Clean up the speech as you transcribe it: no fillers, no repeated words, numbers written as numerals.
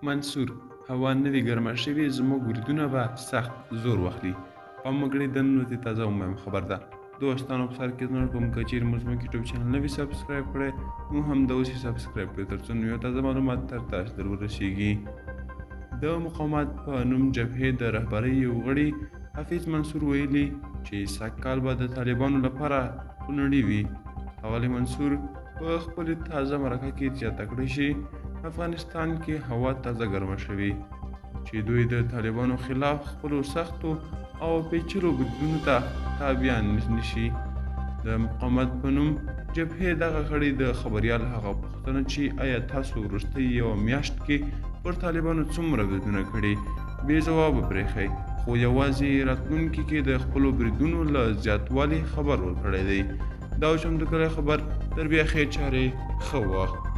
منصور: هوا نوې ګرمه شوې، زموږ بریدونه به سخت زور واخلي. پام وکړئ دننه دې تازه ومیم خبر ده. دوستانو په سر کې زموږ کوم که چیرې مو زموږ یوټیوب چینل نه وي سبسکرایب کړی، نو همدا اوس یې سبسکرایب کړئ تر څو نوي تازه معلومات تر تاسو در ورسیږي. د مقاومت په نوم جبهې د رهبرۍ یو غړي حفیظ منصور ویلي چې سږکال به د طالبانو لپاره خونړي وي. ښاغلی منصور په خپلې تازه مرکه کې زیاته کړې چې افغانستان کې هوا تازه ګرمه شوې چې دوی د طالبانو خلاف خپلو سختو او پیچلو بریدونو ته تابعیان نشي. د مقاومت په نوم جبهې دغه غړي د خبریال هغه پوښتنه چې آیا تاسو وروستۍ یوه میاشت کې پر طالبانو څومره بریدونه کړي بې ځوابه پرېښی، خو یوازې راتلونکي کې د خپلو بریدونو له زیاتوالي خبر ورکړی دی. دا و چمتو کړی خبر، تر بیا ښې چارې ښه وخت.